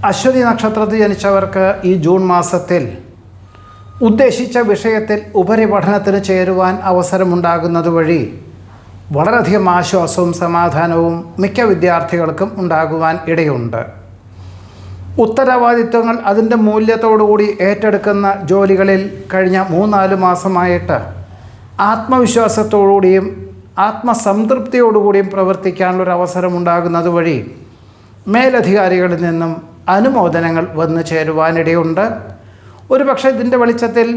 അശ്വതി നക്ഷത്രത്തിൽ ജനിച്ചവർക്ക് ഈ ജൂൺ മാസത്തിൽ ഉദ്ദേശിച്ച വിഷയത്തിൽ ഉപരിപഠനത്തിന് ചേരുവാൻ അവസരമുണ്ടാകുന്നത് വഴി വളരെയധികം ആശ്വാസവും സമാധാനവും മിക്ക വിദ്യാർത്ഥികൾക്കും ഉണ്ടാകുവാൻ ഇടയുണ്ട്. ഉത്തരവാദിത്വങ്ങൾ അതിൻ്റെ മൂല്യത്തോടുകൂടി ഏറ്റെടുക്കുന്ന ജോലികളിൽ കഴിഞ്ഞ 3-4 മാസമായിട്ട് ആത്മവിശ്വാസത്തോടുകൂടിയും ആത്മസംതൃപ്തിയോടുകൂടിയും പ്രവർത്തിക്കാനുള്ളൊരു അവസരമുണ്ടാകുന്നത് വഴി മേലധികാരികളിൽ നിന്നും അനുമോദനങ്ങൾ വന്നു ചേരുവാനിടയുണ്ട്. ഒരുപക്ഷെ ഇതിൻ്റെ വെളിച്ചത്തിൽ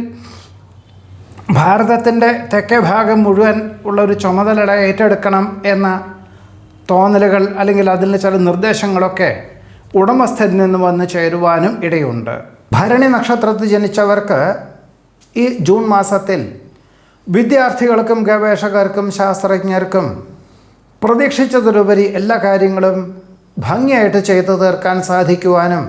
ഭാരതത്തിൻ്റെ തെക്കേ ഭാഗം മുഴുവൻ ഉള്ളൊരു ചുമതല ഏറ്റെടുക്കണം എന്ന തോന്നലുകൾ അല്ലെങ്കിൽ അതിൻ്റെ ചില നിർദ്ദേശങ്ങളൊക്കെ ഉടമസ്ഥരിൽ നിന്ന് വന്നു ചേരുവാനും ഇടയുണ്ട്. ഭരണി നക്ഷത്രത്തിൽ ജനിച്ചവർക്ക് ഈ ജൂൺ മാസത്തിൽ വിദ്യാർത്ഥികൾക്കും ഗവേഷകർക്കും ശാസ്ത്രജ്ഞർക്കും പ്രതീക്ഷിച്ചതിലുപരി എല്ലാ കാര്യങ്ങളും ഭംഗിയായിട്ട് ചെയ്തു തീർക്കാൻ സാധിക്കുവാനും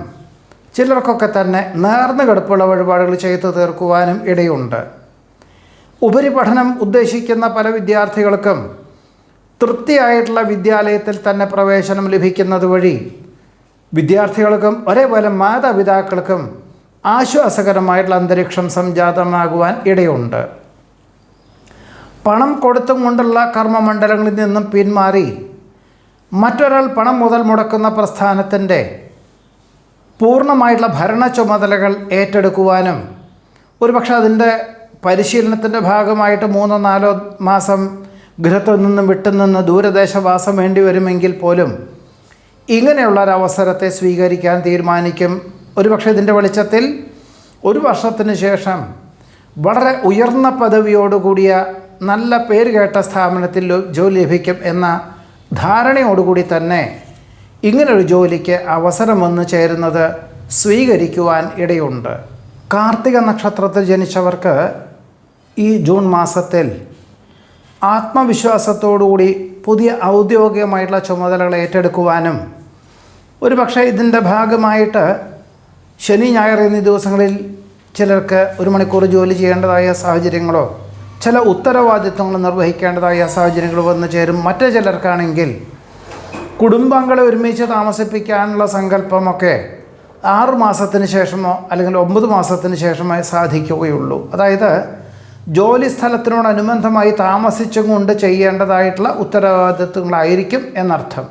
ചിലർക്കൊക്കെ തന്നെ നേർന്നു കിടപ്പുള്ള വഴിപാടുകൾ ചെയ്തു തീർക്കുവാനും ഇടയുണ്ട്. ഉപരിപഠനം ഉദ്ദേശിക്കുന്ന പല വിദ്യാർത്ഥികൾക്കും തൃപ്തിയായിട്ടുള്ള വിദ്യാലയത്തിൽ തന്നെ പ്രവേശനം ലഭിക്കുന്നത് വഴി വിദ്യാർത്ഥികൾക്കും ഒരേപോലെ മാതാപിതാക്കൾക്കും ആശ്വാസകരമായിട്ടുള്ള അന്തരീക്ഷം സംജാതമാകുവാൻ ഇടയുണ്ട്. പണം കൊടുത്തും കൊണ്ടുള്ള കർമ്മമണ്ഡലങ്ങളിൽ നിന്നും പിന്മാറി മറ്റൊരാൾ പണം മുതൽ മുടക്കുന്ന പ്രസ്ഥാനത്തിൻ്റെ പൂർണ്ണമായിട്ടുള്ള ഭരണ ചുമതലകൾ ഏറ്റെടുക്കുവാനും ഒരുപക്ഷെ അതിൻ്റെ പരിശീലനത്തിൻ്റെ ഭാഗമായിട്ട് 3-4 മാസം ഗൃഹത്തിൽ നിന്നും വിട്ടുനിന്ന് ദൂരദേശവാസം വേണ്ടി വരുമെങ്കിൽ പോലും ഇങ്ങനെയുള്ളൊരവസരത്തെ സ്വീകരിക്കാൻ തീരുമാനിക്കും. ഒരുപക്ഷെ ഇതിൻ്റെ വെളിച്ചത്തിൽ 1 വർഷത്തിന് ശേഷം വളരെ ഉയർന്ന പദവിയോടുകൂടിയ നല്ല പേര് കേട്ട സ്ഥാപനത്തിൽ ജോലി ലഭിക്കും എന്ന ധാരണയോടുകൂടി തന്നെ ഇങ്ങനൊരു ജോലിക്ക് അവസരം വന്നു ചേരുന്നത് സ്വീകരിക്കുവാൻ ഇടയുണ്ട്. കാർത്തിക നക്ഷത്രത്തിൽ ജനിച്ചവർക്ക് ഈ ജൂൺ മാസത്തിൽ ആത്മവിശ്വാസത്തോടുകൂടി പുതിയ ഔദ്യോഗികമായിട്ടുള്ള ചുമതലകൾ ഏറ്റെടുക്കുവാനും ഒരുപക്ഷെ ഇതിൻ്റെ ഭാഗമായിട്ട് ശനി ഞായർ എന്നീ ദിവസങ്ങളിൽ ചിലർക്ക് 1 മണിക്കൂർ ജോലി ചെയ്യേണ്ടതായ സാഹചര്യങ്ങളോ ചില ഉത്തരവാദിത്വങ്ങൾ നിർവഹിക്കേണ്ടതായ സാഹചര്യങ്ങൾ വന്നു ചേരും. മറ്റു ചിലർക്കാണെങ്കിൽ കുടുംബാംഗങ്ങളെ ഒരുമിച്ച് താമസിപ്പിക്കാനുള്ള സങ്കല്പമൊക്കെ 6 മാസത്തിന് ശേഷമോ അല്ലെങ്കിൽ 9 മാസത്തിന് ശേഷമേ സാധിക്കുകയുള്ളൂ. അതായത് ജോലി സ്ഥലത്തിനോടനുബന്ധമായി താമസിച്ചും കൊണ്ട് ചെയ്യേണ്ടതായിട്ടുള്ള ഉത്തരവാദിത്വങ്ങളായിരിക്കും എന്നർത്ഥം.